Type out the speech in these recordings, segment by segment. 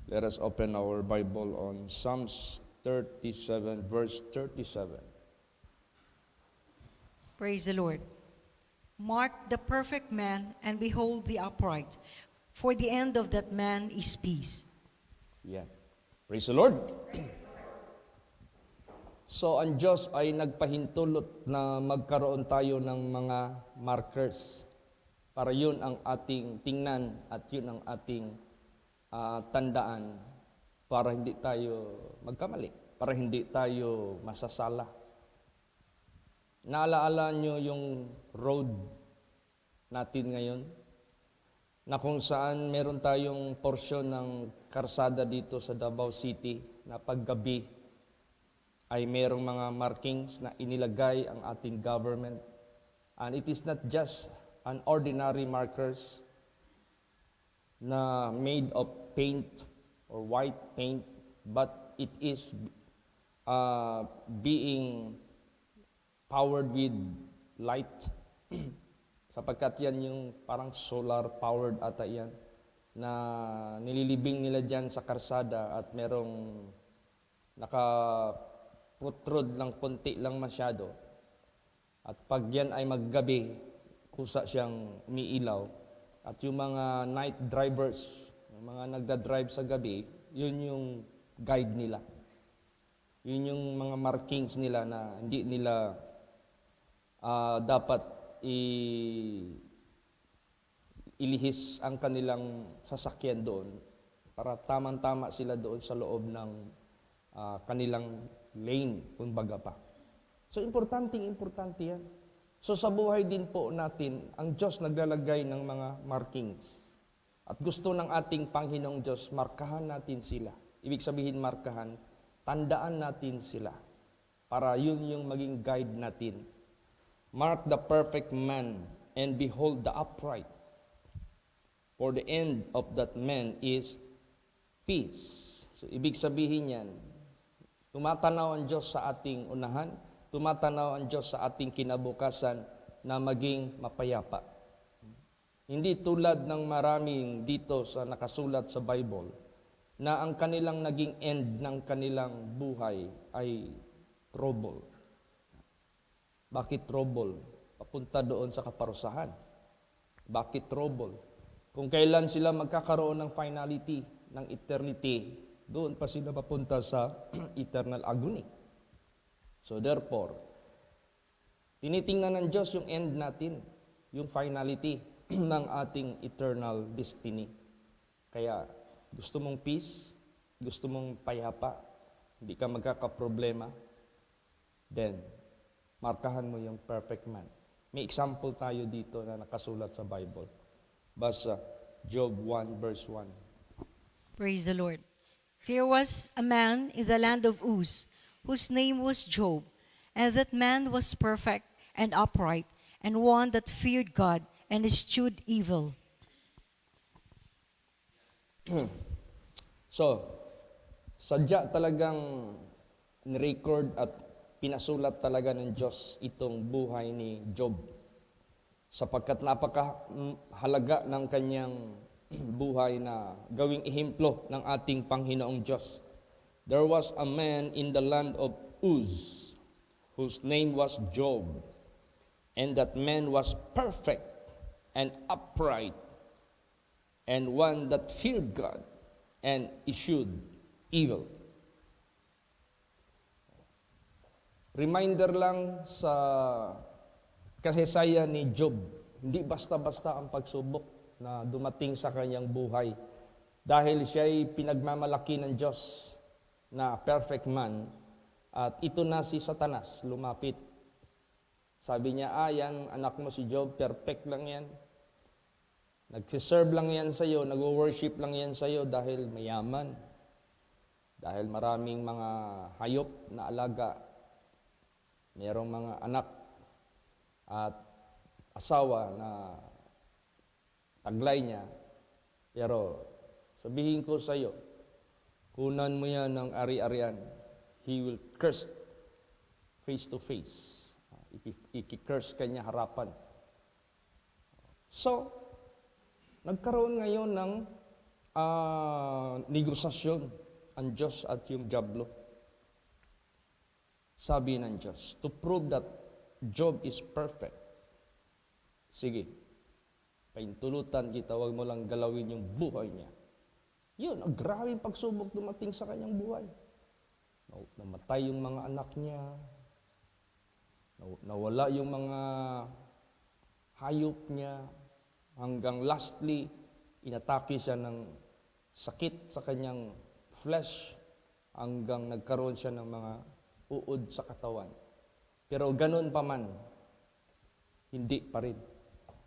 Let us open our Bible on Psalms 37, verse 37. Praise the Lord. Mark the perfect man and behold the upright, for the end of that man is peace. Yan. Praise the Lord. So, ang Diyos ay nagpahintulot na magkaroon tayo ng mga markers para yun ang ating tingnan at yun ang ating tandaan para hindi tayo magkamali, para hindi tayo masasala. Naalaala nyo yung road natin ngayon na kung saan meron tayong porsyon ng karsada dito sa Davao City na paggabi ay merong mga markings na inilagay ang ating government. And it is not just an ordinary markers na made of paint or white paint, but it is being powered with light. Sapagkat yan yung parang solar powered ata yan na nililibing nila dyan sa karsada at merong naka-protrude lang, konti lang masyado. At pag yan ay maggabi, kusa siyang umiilaw. At yung mga night drivers, yung mga nagda-drive sa gabi, yun yung guide nila. Yun yung mga markings nila na hindi nila dapat ilihis ang kanilang sasakyan doon para tamang-tama sila doon sa loob ng kanilang lane, kumbaga pa. So, importante yan. So, sa buhay din po natin, ang Diyos naglalagay ng mga markings. At gusto ng ating Panginoong Diyos, markahan natin sila. Ibig sabihin markahan, tandaan natin sila para yun yung maging guide natin. Mark the perfect man and behold the upright. For the end of that man is peace. So, ibig sabihin yan, tumatanaw ang Diyos sa ating unahan, tumatanaw ang Diyos sa ating kinabukasan na maging mapayapa. Hindi tulad ng maraming dito sa nakasulat sa Bible na ang kanilang naging end ng kanilang buhay ay trouble. Bakit trouble? Papunta doon sa kaparusahan. Bakit trouble? Kung kailan sila magkakaroon ng finality, ng eternity, doon pa sila papunta sa eternal agony. So therefore, tinitingnan ng Diyos yung end natin, yung finality ng ating eternal destiny. Kaya gusto mong peace, gusto mong payapa, hindi ka magkakaproblema, then markahan mo yung perfect man. May example tayo dito na nakasulat sa Bible. Basa Job 1 verse 1. Praise the Lord. There was a man in the land of Uz, whose name was Job, and that man was perfect and upright, and one that feared God and eschewed evil. So, sadya talagang ni-record at pinasulat talaga ng Diyos itong buhay ni Job. Sapagkat napakahalaga ng kanyang buhay na gawing ehemplo ng ating Panginoong Diyos. There was a man in the land of Uz, whose name was Job, and that man was perfect and upright, and one that feared God and eschewed evil. Reminder lang sa kasaysayan ni Job, hindi basta-basta ang pagsubok na dumating sa kanyang buhay. Dahil siya'y pinagmamalaki ng Diyos na perfect man, at ito na si Satanas lumapit. Sabi niya, yan, anak mo si Job, perfect lang yan. Nagsiserve lang yan sa'yo, nag-worship lang yan sa'yo dahil mayaman. Dahil maraming mga hayop na alaga, merong mga anak at asawa na taglay niya. Pero sabihin ko sa iyo, kunan mo yan ng ari-arian, he will curse face to face. I-curse kanya harapan. So, nagkaroon ngayon ng negosasyon ang Diyos at yung diablo. Sabi ng Diyos, to prove that Job is perfect. Sige, paintulutan kita, huwag mo lang galawin yung buhay niya. Yun, ang grabing pagsubok dumating sa kanyang buhay. Namatay yung mga anak niya, nawala yung mga hayop niya, hanggang lastly, inatake siya ng sakit sa kanyang flesh, hanggang nagkaroon siya ng mga uod sa katawan. Pero ganun pa man, hindi pa rin.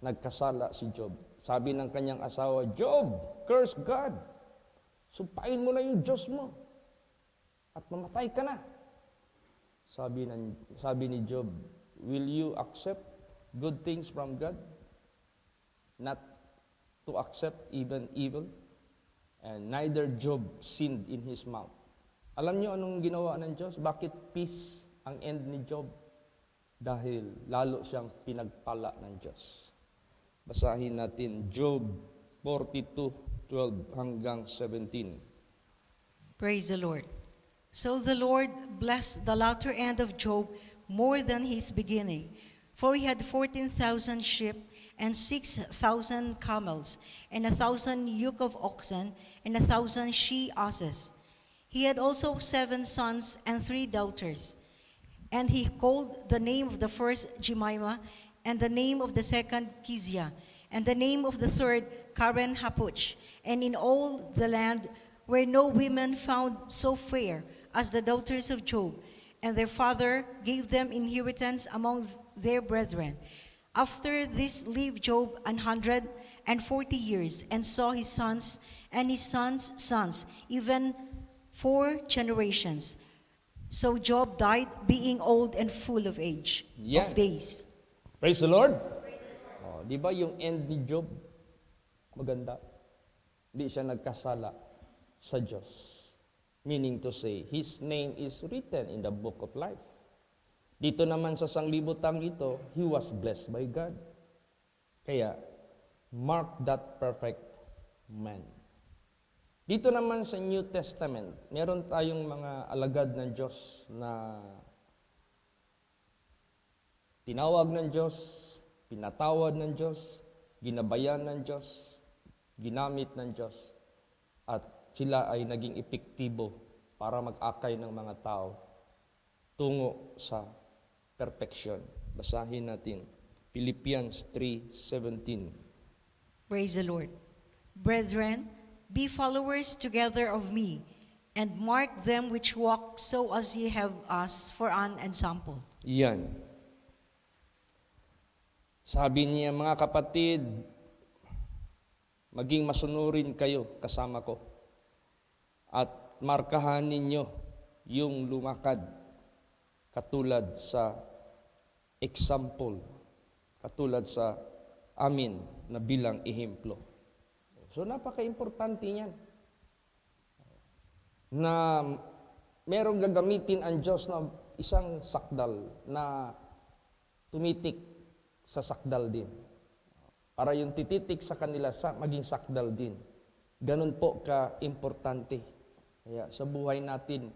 Nagkasala si Job. Sabi ng kanyang asawa, Job, curse God. Sumpain mo na yung Diyos mo. At mamatay ka na. Sabi ni Job, will you accept good things from God? Not to accept even evil? And neither Job sinned in his mouth. Alam niyo anong ginawa ng Diyos? Bakit peace ang end ni Job? Dahil lalo siyang pinagpala ng Diyos. Basahin natin Job 42:12 hanggang 17. Praise the Lord. So the Lord blessed the latter end of Job more than his beginning, for he had 14,000 sheep and 6,000 camels, and 1,000 yoke of oxen, and 1,000 she-asses. He had also 7 sons and 3 daughters. And he called the name of the first Jemimah, and the name of the second Keziah, and the name of the third Karen Hapuch. And in all the land were no women found so fair as the daughters of Job, and their father gave them inheritance among their brethren. After this lived Job 140 years, and saw his sons and his sons' sons, even 4 generations. So Job died being old and full of age, Yan. of days. Praise the Lord. Di ba yung end ni Job, maganda? Hindi siya nagkasala sa Diyos. Meaning to say, his name is written in the book of life. Dito naman sa sanglibutang ito, he was blessed by God. Kaya, mark that perfect man. Dito naman sa New Testament, meron tayong mga alagad ng Diyos na tinawag ng Diyos, pinatawad ng Diyos, ginabayan ng Diyos, ginamit ng Diyos, at sila ay naging epektibo para mag-akay ng mga tao tungo sa perfection. Basahin natin, Philippians 3:17. Praise the Lord. Brethren, be followers together of me, and mark them which walk so as ye have us for an example. Yan. Sabi niya, mga kapatid, maging masunurin kayo kasama ko. At markahan ninyo yung lumakad katulad sa example, katulad sa amin na bilang ehemplo. So napaka-importante niyan. Na merong gagamitin ang Diyos na isang sakdal na tumitik sa sakdal din. Para yung tititik sa kanila maging sakdal din. Ganun po ka-importante. Kaya sa buhay natin,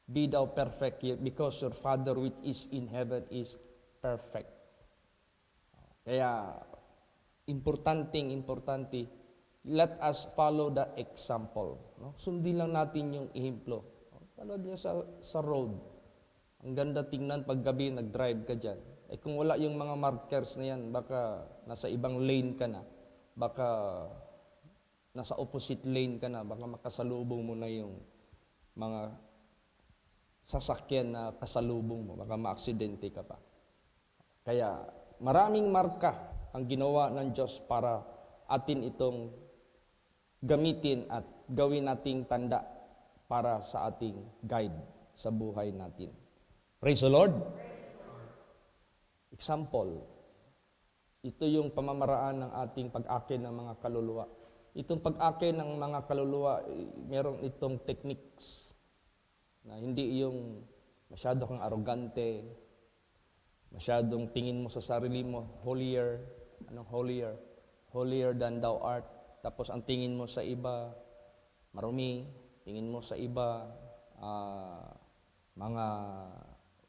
be thou perfect because your Father which is in heaven is perfect. Kaya, importante, let us follow the example. No? Sundin lang natin yung ehemplo. Talad niya sa road. Ang ganda tingnan pag gabi nag-drive ka dyan. Eh kung wala yung mga markers na yan, baka nasa ibang lane ka na. Baka nasa opposite lane ka na. Baka makasalubong mo na yung mga sasakyan na kasalubong mo. Baka maaksidente ka pa. Kaya maraming marka ang ginawa ng Diyos para atin itong gamitin at gawin nating tanda para sa ating guide sa buhay natin. Praise the Lord! Example, ito yung pamamaraan ng ating pag-akin ng mga kaluluwa. Itong pag-akin ng mga kaluluwa, meron itong techniques na hindi yung masyado kang arrogante, masyadong tingin mo sa sarili mo, holier. Anong holier? Holier than thou art. Tapos ang tingin mo sa iba, marumi, tingin mo sa iba, mga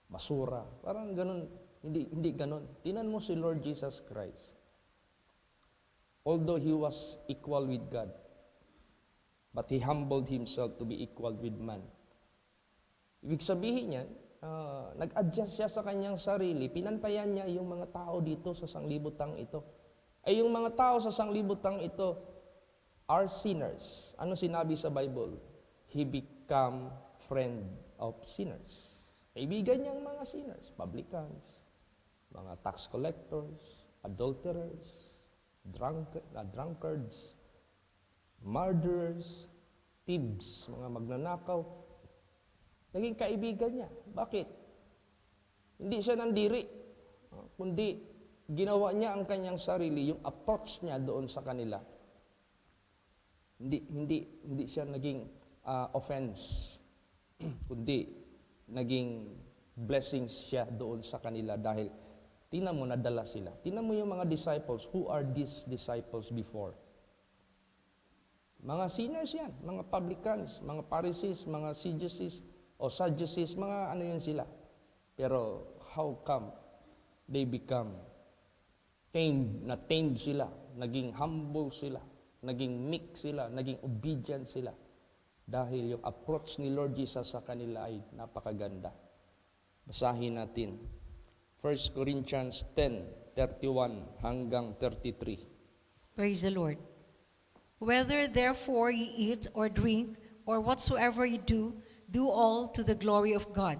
basura. Parang ganun, hindi ganun. Tingnan mo si Lord Jesus Christ. Although He was equal with God, but He humbled Himself to be equal with man. Ibig sabihin niyan, nag-adjust siya sa kanyang sarili, pinantayan niya yung mga tao dito sa sanglibutang ito. Ay yung mga tao sa sanglibutang ito are sinners. Ano sinabi sa Bible? He become friend of sinners. Kaibigan niyang mga sinners, publicans, mga tax collectors, adulterers, drunkards, murderers, thieves, mga magnanakaw. Naging kaibigan niya. Bakit? Hindi siya nandiri, kundi ginawa niya ang kanyang sarili, yung approach niya doon sa kanila. Hindi siya naging offense, kundi naging blessings siya doon sa kanila dahil tingnan mo, nadala sila. Tingnan mo yung mga disciples. Who are these disciples before? Mga sinners yan, mga publicans, mga Pharisees, mga Sadducees, mga ano yan sila. Pero how come they become tamed sila, naging humble sila, naging meek sila, naging obedient sila. Dahil yung approach ni Lord Jesus sa kanila ay napakaganda. Basahin natin. 1 Corinthians 10:31 hanggang 33. Praise the Lord. Whether therefore ye eat or drink, or whatsoever ye do, do all to the glory of God.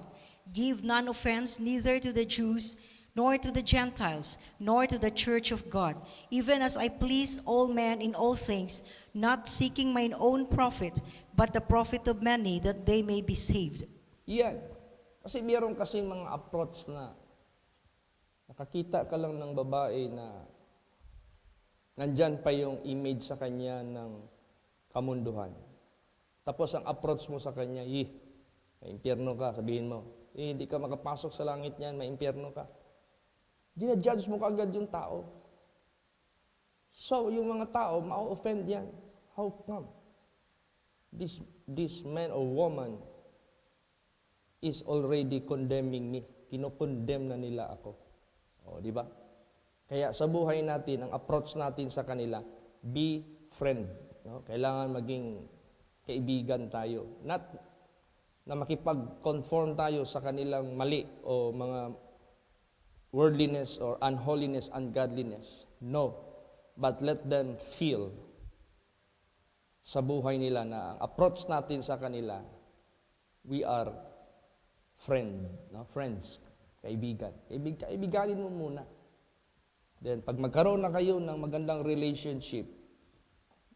Give none offense neither to the Jews, nor to the Gentiles, nor to the church of God, even as I please all men in all things, not seeking mine own profit, but the profit of many, that they may be saved. Yan. Kasi meron kasing mga approach na nakakita ka lang ng babae na nandyan pa yung image sa kanya ng kamunduhan. Tapos ang approach mo sa kanya, may impyerno ka, sabihin mo. Hindi ka makapasok sa langit niyan, may impyerno ka. Dinajudge mo kaagad yung tao. So, yung mga tao, ma-offend yan. How come? This man or woman is already condemning me. Kinokondemn na nila ako. O, di ba? Kaya sa buhay natin, ang approach natin sa kanila, be friend. No? Kailangan maging kaibigan tayo. Not na makipag-conform tayo sa kanilang mali o mga worldliness or unholiness, ungodliness. No. But let them feel sa buhay nila na ang approach natin sa kanila, we are friends, kaibigan. Kaibiganin mo muna. Then, pag magkaroon na kayo ng magandang relationship,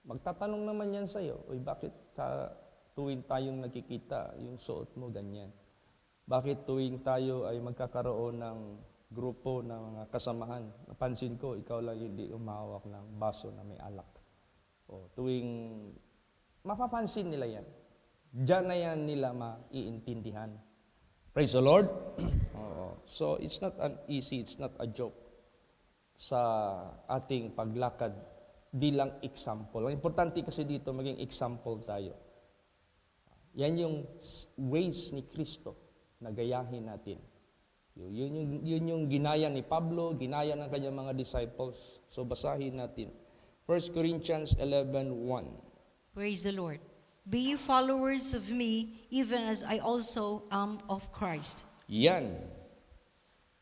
magtatanong naman yan sa'yo, bakit sa tuwing tayong nakikita, yung suot mo ganyan? Bakit tuwing tayo ay magkakaroon ng grupo ng mga kasamahan, napansin ko, ikaw lang hindi umahawak ng baso na may alak. O, tuwing mapapansin nila yan, diyan na yan nila maiintindihan. Praise the Lord. Oo. So, it's not easy, it's not a joke sa ating paglakad bilang example. Ang importante kasi dito, maging example tayo. Yan yung ways ni Kristo na gayahin natin. Yun yung ginaya ni Pablo, ginaya ng kanyang mga disciples. So basahin natin. 1 Corinthians 11:1. Praise the Lord. Be ye followers of me, even as I also am of Christ. Yan.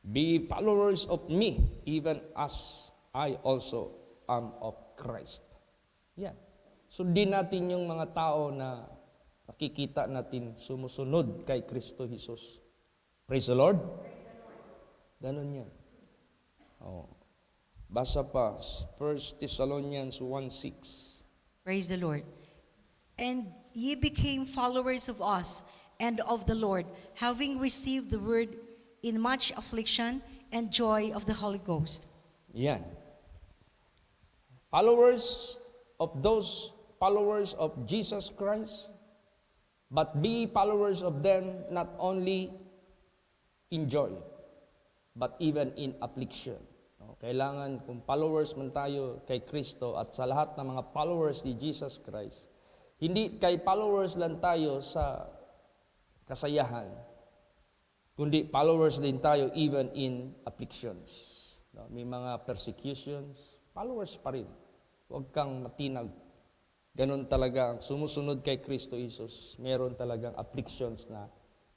Be followers of me, even as I also am of Christ. Yan. Sundin natin yung mga tao na nakikita natin sumusunod kay Kristo Jesus. Praise the Lord. Ganon yan. Oh. Basa pa, 1 Thessalonians 1:6. Praise the Lord. And ye became followers of us and of the Lord, having received the word in much affliction and joy of the Holy Ghost. Yan. Followers of Jesus Christ, but be followers of them not only in joy, but even in affliction. Kailangan kung followers man tayo kay Kristo at sa lahat ng mga followers ni Jesus Christ, Hindi kay followers lang tayo sa kasayahan, kundi followers din tayo even in afflictions. No, may mga persecutions, followers pa rin. Huwag kang matinag. Ganon talaga, sumusunod kay Kristo Jesus, meron talagang afflictions na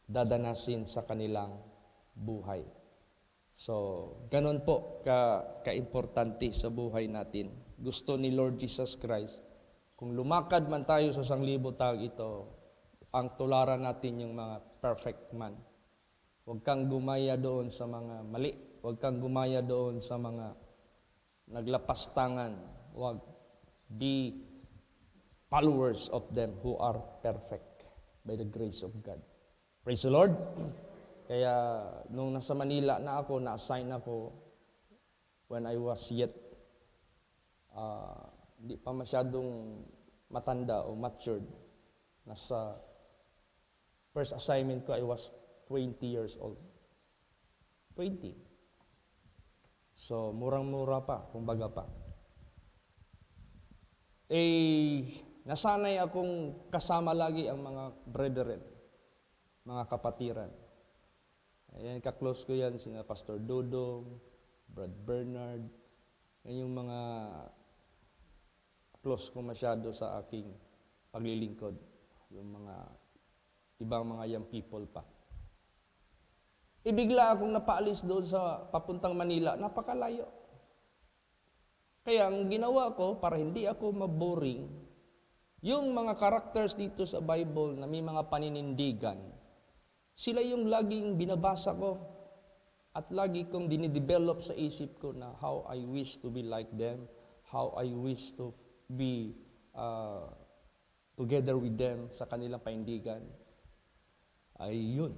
dadanasin sa kanilang buhay. So, ganon po ka-importante sa buhay natin. Gusto ni Lord Jesus Christ, kung lumakad man tayo sa 1,000 taon ito, ang tularan natin yung mga perfect man. Huwag kang gumaya doon sa mga mali. Huwag kang gumaya doon sa mga naglapastangan. Huwag. Be followers of them who are perfect by the grace of God. Praise the Lord. Kaya nung nasa Manila na ako, na-assign ako when I was yet hindi pa masyadong matanda o matured. Nasa first assignment ko, I was 20 years old. 20. So, murang-mura pa, kumbaga pa. Nasanay akong kasama lagi ang mga brethren, mga kapatiran. Ayan, ka-close ko yan, sina Pastor Dodong, Brad Bernard. Yan yung mga close ko masyado sa aking paglilingkod. Yung mga ibang mga young people pa. Ibigla akong napaalis doon sa papuntang Manila, napakalayo. Kaya ang ginawa ko, para hindi ako maboring, yung mga characters dito sa Bible na may mga paninindigan, sila yung laging binabasa ko at lagi kong dinidevelop sa isip ko na how I wish to be like them, how I wish to be together with them sa kanilang panindigan. Ay yun.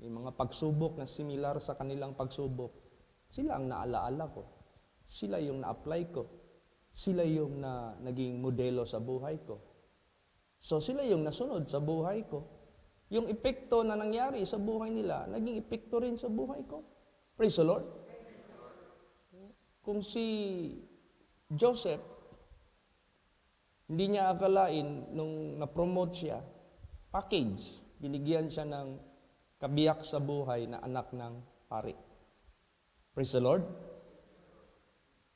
May mga pagsubok na similar sa kanilang pagsubok. Sila ang naalaala ko. Sila yung na-apply ko. Sila yung naging modelo sa buhay ko. So sila yung nasunod sa buhay ko. Yung epekto na nangyari sa buhay nila, naging epekto rin sa buhay ko. Praise the Lord. Kung si Joseph, hindi niya akalain nung na-promote siya, package, binigyan siya ng kabiyak sa buhay na anak ng pari. Praise the Lord.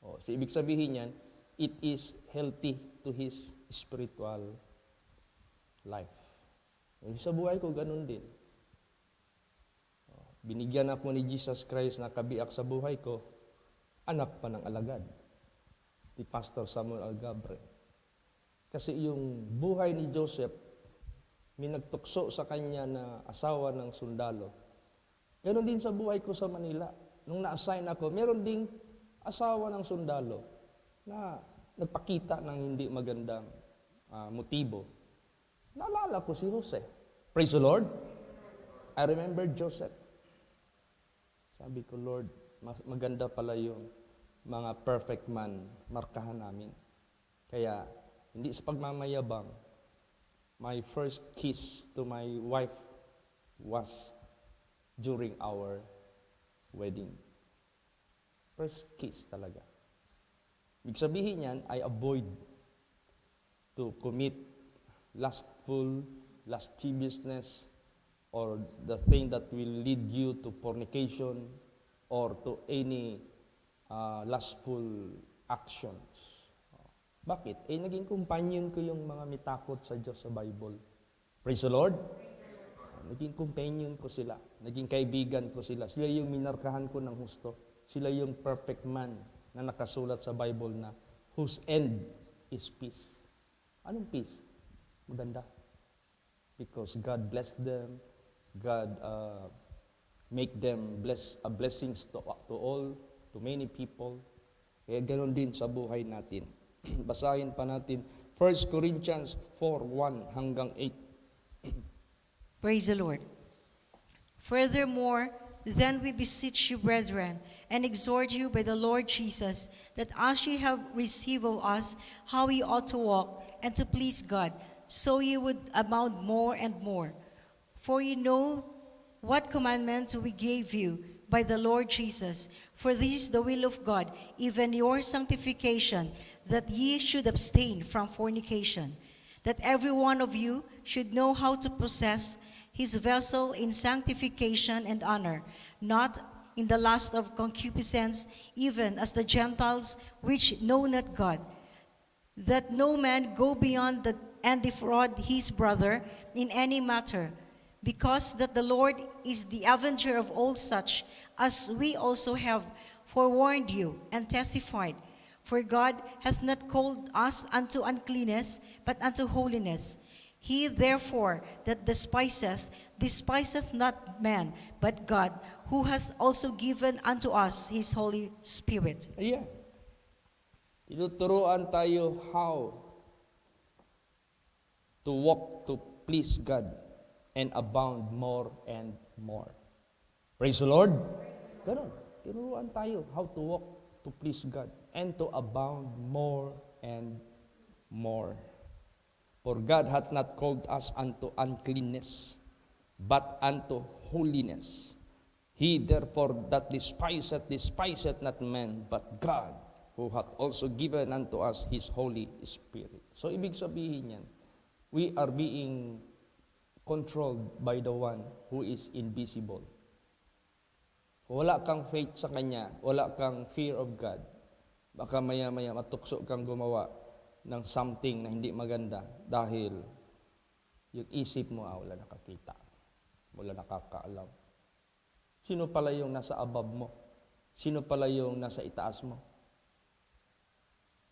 So ibig sabihin niyan, it is healthy to his spiritual life. Sa buhay ko, ganun din. Binigyan ako ni Jesus Christ na kabiyak sa buhay ko, anak pa ng alagad, si Pastor Samuel Algabre. Kasi yung buhay ni Joseph, may nagtukso sa kanya na asawa ng sundalo. Ganon din sa buhay ko sa Manila. Nung na-assign ako, meron ding asawa ng sundalo na nagpakita ng hindi magandang motibo. Naalala ko si Jose. Praise the Lord. I remember Joseph. Sabi ko, Lord, maganda pala yung mga perfect man, markahan namin. Kaya, hindi sa pagmamayabang, my first kiss to my wife was during our wedding. First kiss talaga. Ibig sabihin yan, I avoid to commit lustful, lasciviousness, or the thing that will lead you to fornication or to any lustful actions. Bakit? Naging companion ko yung mga mitakot sa Diyos sa Bible. Praise the Lord. Naging companion ko sila. Naging kaibigan ko sila. Sila yung minarkahan ko ng husto. Sila yung perfect man na nakasulat sa Bible na whose end is peace. Anong peace? Maganda. Because God blessed them. God make them blessings to all, to many people. Kaya ganoon din sa buhay natin. Basahin pa natin 1 Corinthians 4:1 hanggang 8. Praise the Lord. Furthermore, then we beseech you, brethren, and exhort you by the Lord Jesus, that as ye have received of us how ye ought to walk, and to please God, so ye would abound more and more. For ye know what commandment we gave you by the Lord Jesus. For this is the will of God, even your sanctification, that ye should abstain from fornication, that every one of you should know how to possess his vessel in sanctification and honor, not in the lust of concupiscence, even as the Gentiles which know not God, that no man go beyond and defraud his brother in any matter, because that the Lord is the avenger of all such, as we also have forewarned you and testified. For God hath not called us unto uncleanness, but unto holiness. He therefore that despiseth not man, but God, who hath also given unto us his Holy Spirit. Ayan. Tinuturuan tayo how to walk to please God and abound more and more. Praise the Lord. Ganon. Tinuruan tayo how to walk to please God and to abound more and more. For God hath not called us unto uncleanness, but unto holiness. He therefore that despiseth not man, but God, who hath also given unto us his Holy Spirit. So ibig sabihin yan, we are being controlled by the one who is invisible. Kung wala kang faith sa Kanya, wala kang fear of God, baka maya-maya matukso kang gumawa ng something na hindi maganda dahil yung isip mo, wala nakakita, wala nakakaalam. Sino pala yung nasa above mo? Sino pala yung nasa itaas mo?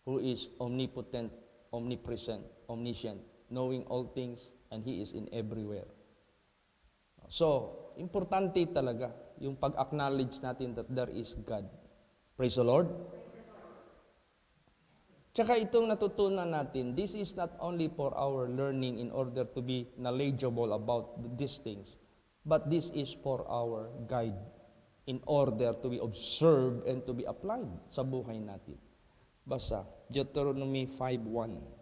Who is omnipotent, omnipresent, omniscient, knowing all things, and He is in everywhere. So, importante talaga yung pag-acknowledge natin that there is God. Praise the Lord. Tsaka itong natutunan natin, this is not only for our learning in order to be knowledgeable about these things, but this is for our guide in order to be observed and to be applied sa buhay natin. Basa, Deuteronomy 5:1.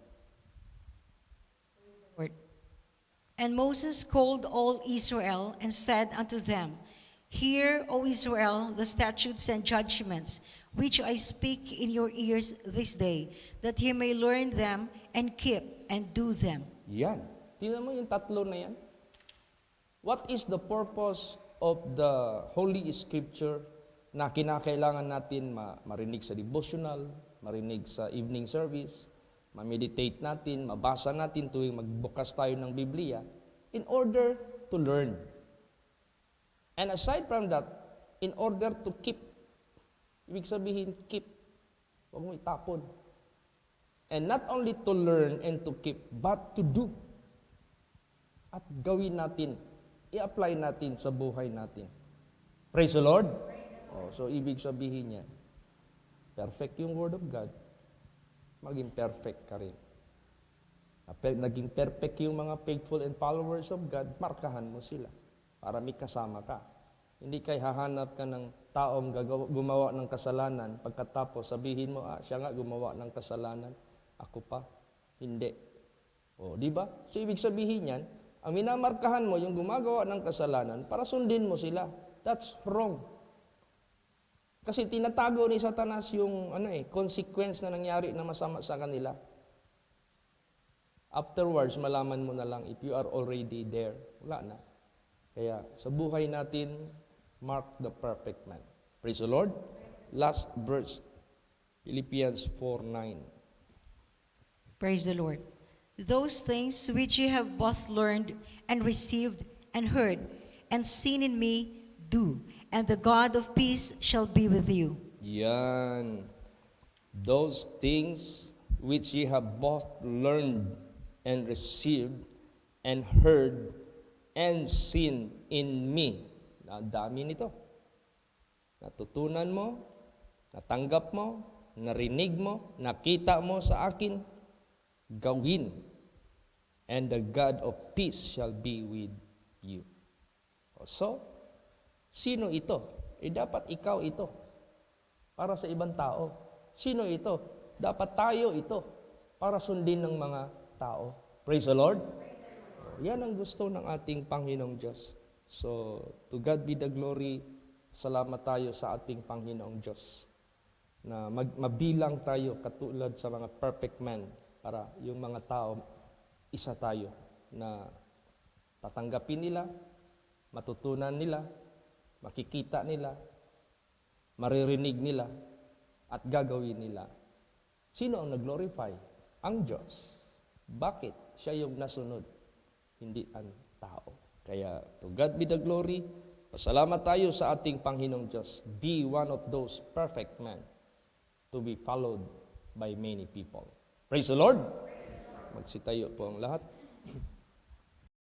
And Moses called all Israel and said unto them, Hear, O Israel, the statutes and judgments, which I speak in your ears this day, that ye may learn them and keep and do them. Yan. Tingnan mo yung tatlo na yan. What is the purpose of the Holy Scripture na kinakailangan natin marinig sa devotional, marinig sa evening service, ma-meditate natin, mabasa natin tuwing magbukas tayo ng Biblia in order to learn. And aside from that, in order to keep, ibig sabihin keep, huwag mo itapon. And not only to learn and to keep, but to do. At gawin natin, i-apply natin sa buhay natin. Praise the Lord. So ibig sabihin niya, perfect yung Word of God, maging perfect ka rin. Naging perfect yung mga faithful and followers of God, markahan mo sila para may kasama ka. Hindi kay hahanap ka ng taong gumawa ng kasalanan, pagkatapos sabihin mo, siya nga gumawa ng kasalanan, ako pa, hindi. Di ba? So ibig sabihin yan, ang minamarkahan mo yung gumagawa ng kasalanan para sundin mo sila. That's wrong. Kasi tinatago ni Satanas yung consequence na nangyari na masama sa kanila. Afterwards, malaman mo na lang if you are already there. Wala na. Kaya sa buhay natin, mark the perfect man. Praise the Lord. Last verse, Philippians 4:9. Praise the Lord. Those things which ye have both learned and received and heard and seen in me, do, and the God of peace shall be with you. Yan. Those things which ye have both learned and received and heard and seen in me. Ang dami nito. Natutunan mo, natanggap mo, narinig mo, nakita mo sa akin, gawin. And the God of peace shall be with you. So, sino ito? Dapat ikaw ito. Para sa ibang tao. Sino ito? Dapat tayo ito. Para sundin ng mga tao. Praise the Lord. Yan ang gusto ng ating Panginoong Diyos. So, to God be the glory. Salamat tayo sa ating Panginoong Diyos. Na mabilang tayo katulad sa mga perfect men. Para yung mga tao, isa tayo na tatanggapin nila, matutunan nila, makikita nila, maririnig nila, at gagawin nila. Sino ang nag-glorify? Ang Diyos. Bakit? Siya yung nasunod, hindi ang tao. Kaya, to God be the glory. Pasalamat tayo sa ating Panginoong Diyos. Be one of those perfect men to be followed by many people. Praise the Lord! Magsitayo po ang lahat.